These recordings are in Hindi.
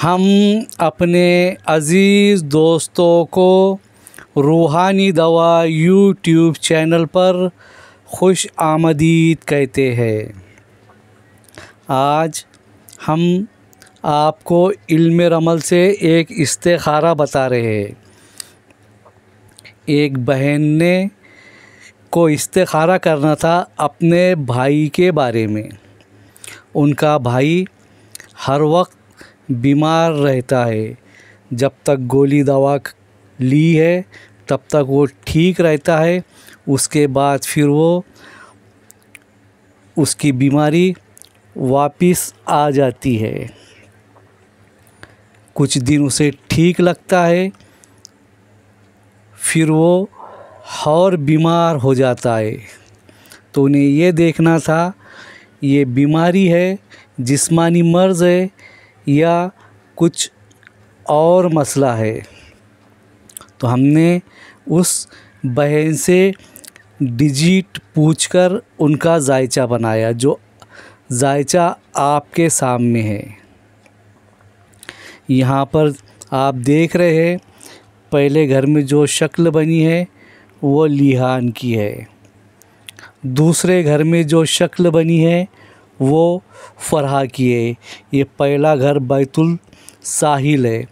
हम अपने अज़ीज़ दोस्तों को रूहानी दवा यूट्यूब चैनल पर खुश आमदीद कहते हैं। आज हम आपको इल्म रमल से एक इस्तिखारा बता रहे हैं। एक बहन ने को इस्तिखारा करना था अपने भाई के बारे में। उनका भाई हर वक्त बीमार रहता है। जब तक गोली दवा ली है तब तक वो ठीक रहता है, उसके बाद फिर वो उसकी बीमारी वापस आ जाती है। कुछ दिन उसे ठीक लगता है, फिर वो और बीमार हो जाता है। तो उन्हें ये देखना था ये बीमारी है, जिस्मानी मर्ज़ है या कुछ और मसला है। तो हमने उस बहन से डिजिट पूछकर उनका जायचा बनाया, जो जायचा आपके सामने है। यहाँ पर आप देख रहे हैं, पहले घर में जो शक्ल बनी है वो लिहान की है। दूसरे घर में जो शक्ल बनी है वो फरहा की है। ये पहला घर बैतुल साहिल है,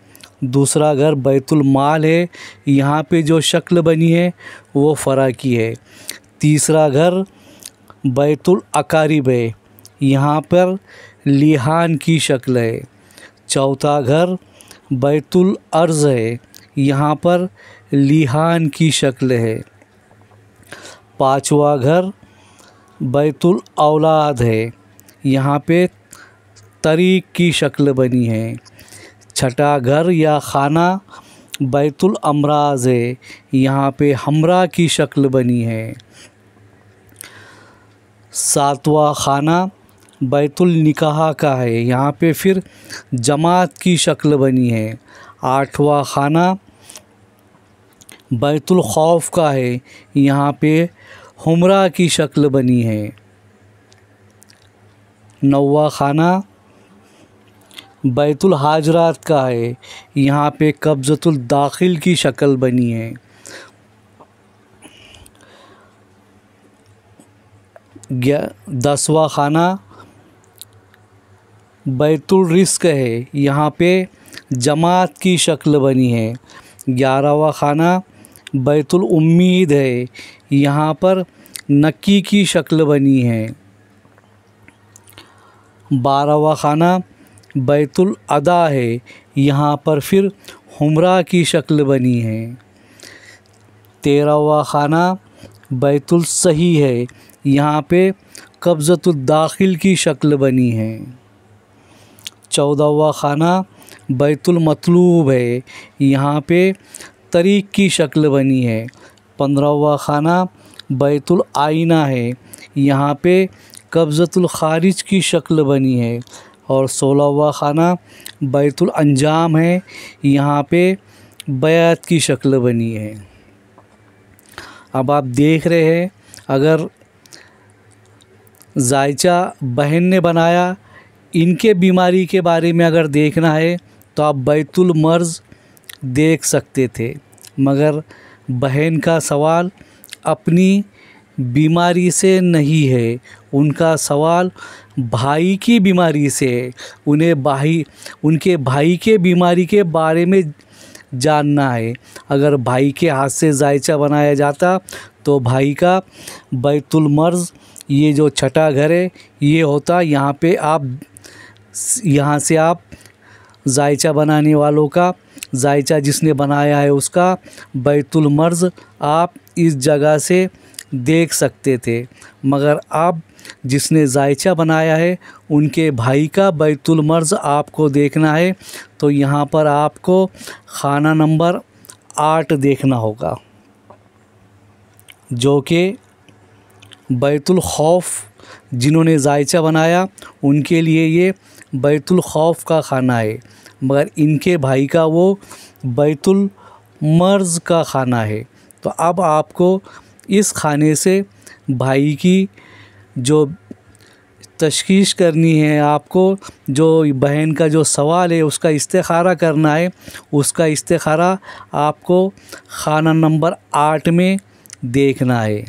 दूसरा घर बैतुल माल है। यहाँ पे जो शक्ल बनी है वो फरहा की है। तीसरा घर बैतुल अकारिब है, यहाँ पर लिहान की शक्ल है। चौथा घर बैतुल अर्ज़ है, यहाँ पर लिहान की शक्ल है। पांचवा घर बैतुल औलाद है, यहाँ पे तरीक़ की शक्ल बनी है। छठा घर या खाना बैतुल अमराज है, यहाँ पे हमरा की शक्ल बनी है। सातवां खाना बैतुल निकाह का है, यहाँ पे फिर जमात की शक्ल बनी है। आठवां खाना बैतुल खौफ का है, यहाँ पे हमरा की शक्ल बनी है। नौवां खाना बैतुल हाजरात का है, यहाँ पे कब्ज़तुल दाखिल की शक्ल बनी है। 10वां खाना बैतुल रिस्क है, यहाँ पे जमात की शक्ल बनी है। 11वां खाना बैतुल उम्मीद है, यहाँ पर नक्की की शक्ल बनी है। 12वां खाना बैतुल अदा है, यहाँ पर फिर हमरा की शक्ल बनी है। 13वां खाना बैतुल सही है, यहाँ पे कब्ज़तुल दाखिल की शक्ल बनी है। 14वां खाना बैतुल मतलूब है, यहाँ पे तरीक़ की शक्ल बनी है। 15वां खाना बैतुल आईना है, यहाँ पे कब्ज़तुल खारिज की शक्ल बनी है। और 16वां खाना बैतुल अंजाम है, यहाँ पे बैत की शक्ल बनी है। अब आप देख रहे हैं, अगर जायचा बहन ने बनाया, इनके बीमारी के बारे में अगर देखना है तो आप बैतुल मर्ज़ देख सकते थे, मगर बहन का सवाल अपनी बीमारी से नहीं है, उनका सवाल भाई की बीमारी से है। उनके भाई के बीमारी के बारे में जानना है। अगर भाई के हाथ से जायचा बनाया जाता तो भाई का बैतुल मर्ज़, ये जो छठा घर है, ये होता। यहाँ से आप जायचा बनाने वालों का, जायचा जिसने बनाया है उसका बैतुल मर्ज़ आप इस जगह से देख सकते थे, मगर अब जिसने जायचा बनाया है उनके भाई का बैतुल मर्ज़ आपको देखना है। तो यहाँ पर आपको खाना नंबर 8 देखना होगा, जो कि बैतुल खौफ जिन्होंने जायचा बनाया उनके लिए ये बैतुल खौफ का खाना है, मगर इनके भाई का वो बैतुल मर्ज़ का खाना है। तो अब आपको इस खाने से भाई की जो तशख़ीस करनी है, आपको जो बहन का जो सवाल है उसका इस्तिखारा करना है, उसका इस्तिखारा आपको खाना नंबर 8 में देखना है।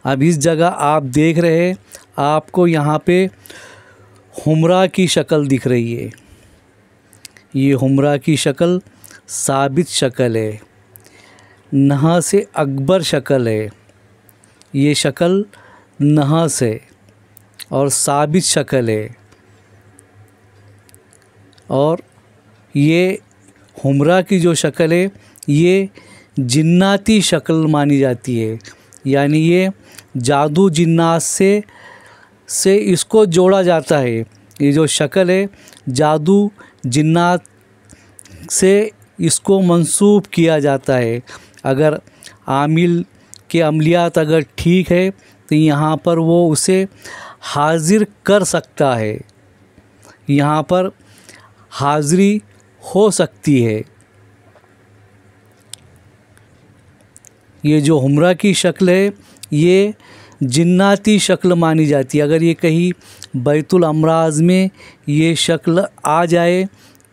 अब इस जगह आप देख रहे हैं, आपको यहाँ पे हुमरा की शक्ल दिख रही है। ये हुमरा की शक्ल साबित शक्ल है, नहा से अकबर शक्ल है। ये शक्ल नहस है और साबित शक्ल है। और ये हुमरा की जो शक्ल है ये जिन्नाती शक्ल मानी जाती है, यानी ये जादू जिन्नात से इसको जोड़ा जाता है। ये जो शक्ल है जादू जिन्नात से इसको मंसूब किया जाता है। अगर आमिल के अमलियात अगर ठीक है तो यहाँ पर वो उसे हाजिर कर सकता है, यहाँ पर हाज़िरी हो सकती है। ये जो हुमरा की शक्ल है ये जिन्नाती शक्ल मानी जाती है। अगर ये कहीं बैतुल अमराज में ये शक्ल आ जाए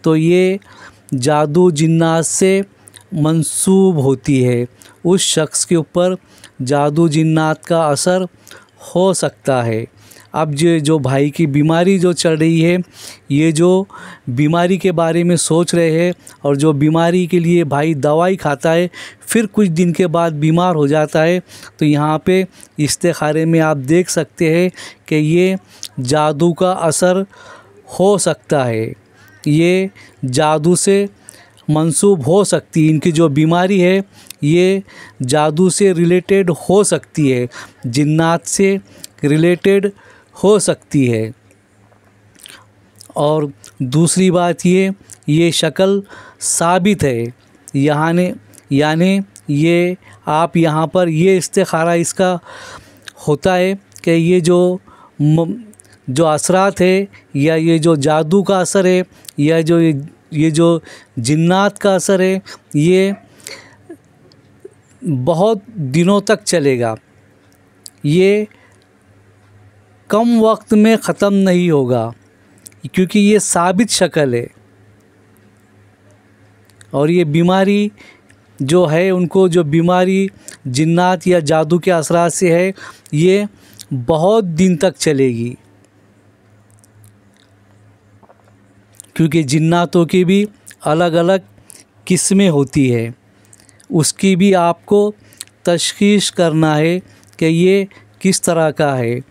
तो ये जादू जिन्नात से मंसूब होती है, उस शख्स के ऊपर जादू जिन्नात का असर हो सकता है। अब जो भाई की बीमारी जो चल रही है, ये जो बीमारी के बारे में सोच रहे हैं और जो बीमारी के लिए भाई दवाई खाता है फिर कुछ दिन के बाद बीमार हो जाता है, तो यहाँ पे इस्तिखारे में आप देख सकते हैं कि ये जादू का असर हो सकता है, ये जादू से मंसूब हो सकती है। इनकी जो बीमारी है ये जादू से रिलेटेड हो सकती है, जिन्नात से रिलेटेड हो सकती है। और दूसरी बात ये शक्ल साबित है, यानी ये आप यहाँ पर ये इस्तिखारा इसका होता है कि ये जो असरात है या ये जो जादू का असर है या ये जो जिन्नात का असर है ये बहुत दिनों तक चलेगा, ये कम वक्त में ख़त्म नहीं होगा, क्योंकि ये साबित शक्ल है। और ये बीमारी जो है, उनको जो बीमारी जिन्नात या जादू के असरात से है ये बहुत दिन तक चलेगी, क्योंकि जिन्नातों की भी अलग अलग किस्में होती है, उसकी भी आपको तशख़ीस करना है कि ये किस तरह का है।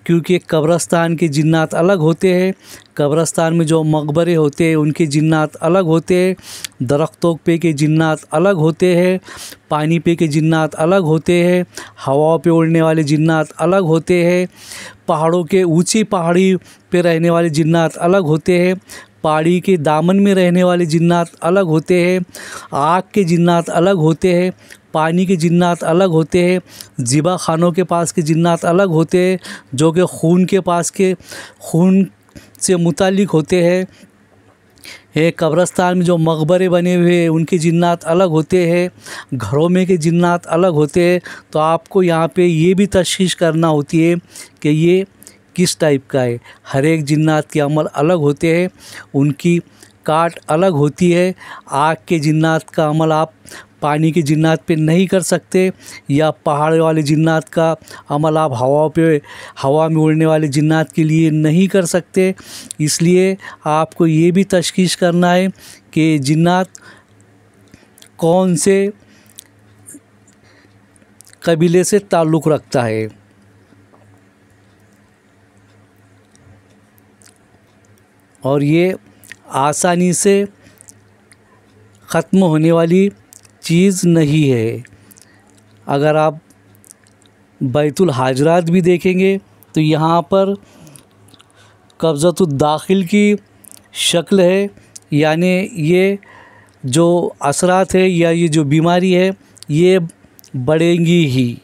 क्योंकि कब्रस्तान के जिन्नात अलग होते हैं, कब्रस्तान में जो मकबरे होते हैं उनके जिन्नात अलग होते हैं, दरख्तों पे के जिन्नात अलग होते हैं, पानी पे के जिन्नात अलग होते हैं, हवा पे उड़ने वाले जिन्नात अलग होते हैं, पहाड़ों के ऊंची पहाड़ी पे रहने वाले जिन्नात अलग होते हैं, पहाड़ी के दामन में रहने वाले जिन्नात अलग होते हैं, आग के जिन्नात अलग होते हैं, पानी के जिन्नात अलग होते हैं, ज़िबा खानों के पास के जिन्नात अलग होते हैं, जो कि खून से मुतालिक होते हैं। कब्रस्तान में जो मकबरे बने हुए हैं उनके जिन्नात अलग होते हैं, घरों में के जिन्नात अलग होते हैं। तो आपको यहाँ पे ये भी तशख़ीस करना होती है कि ये किस टाइप का है। हर एक जिन्नात के अमल अलग होते हैं, उनकी काट अलग होती है। आग के जिन्नात का अमल आप पानी के जिन्नात पे नहीं कर सकते, या पहाड़ वाले जिन्नात का अमल आप हवा में उड़ने वाले जिन्नात के लिए नहीं कर सकते। इसलिए आपको ये भी तशख़ीस करना है कि जिन्नात कौन से कबीले से ताल्लुक़ रखता है। और ये आसानी से ख़त्म होने वाली चीज़ नहीं है। अगर आप बैतुल हाजरात भी देखेंगे तो यहाँ पर कब्ज़तुद दाखिल की शक्ल है, यानी ये जो असरात है या ये जो बीमारी है ये बढ़ेंगी ही।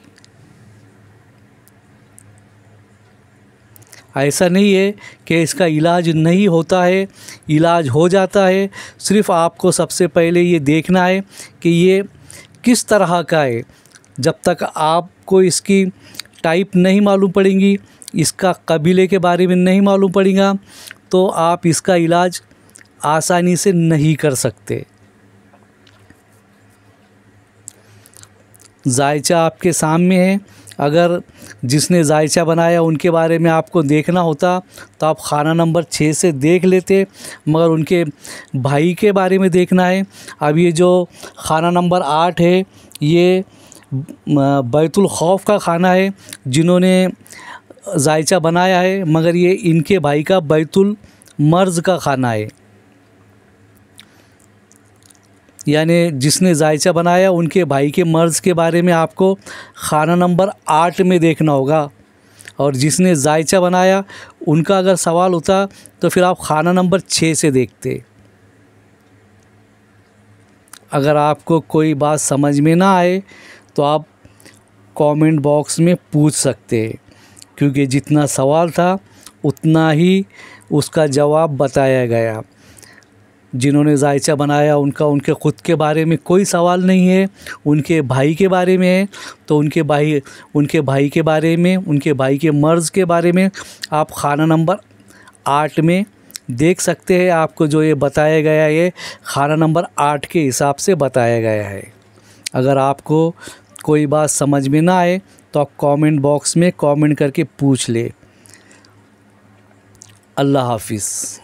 ऐसा नहीं है कि इसका इलाज नहीं होता है, इलाज हो जाता है। सिर्फ़ आपको सबसे पहले ये देखना है कि ये किस तरह का है। जब तक आपको इसकी टाइप नहीं मालूम पड़ेंगी, इसका कबीले के बारे में नहीं मालूम पड़ेगा तो आप इसका इलाज आसानी से नहीं कर सकते। जायचा आपके सामने है, अगर जिसने जायचा बनाया उनके बारे में आपको देखना होता तो आप खाना नंबर 6 से देख लेते, मगर उनके भाई के बारे में देखना है। अब ये जो खाना नंबर 8 है ये बैतुल खौफ का खाना है जिन्होंने जायचा बनाया है, मगर ये इनके भाई का बैतुल मर्ज का खाना है। यानी जिसने जायचा बनाया उनके भाई के मर्ज़ के बारे में आपको खाना नंबर 8 में देखना होगा, और जिसने जायचा बनाया उनका अगर सवाल होता तो फिर आप खाना नंबर 6 से देखते। अगर आपको कोई बात समझ में ना आए तो आप कमेंट बॉक्स में पूछ सकते हैं, क्योंकि जितना सवाल था उतना ही उसका जवाब बताया गया। जिन्होंने जायचा बनाया उनके ख़ुद के बारे में कोई सवाल नहीं है, उनके भाई के बारे में है, तो उनके भाई के बारे में, उनके भाई के मर्ज़ के बारे में आप खाना नंबर 8 में देख सकते हैं। आपको जो ये बताया गया ये खाना नंबर 8 के हिसाब से बताया गया है। अगर आपको कोई बात समझ में ना आए तो आप कमेंट बॉक्स में कमेंट करके पूछ ले। अल्लाह हाफिज़।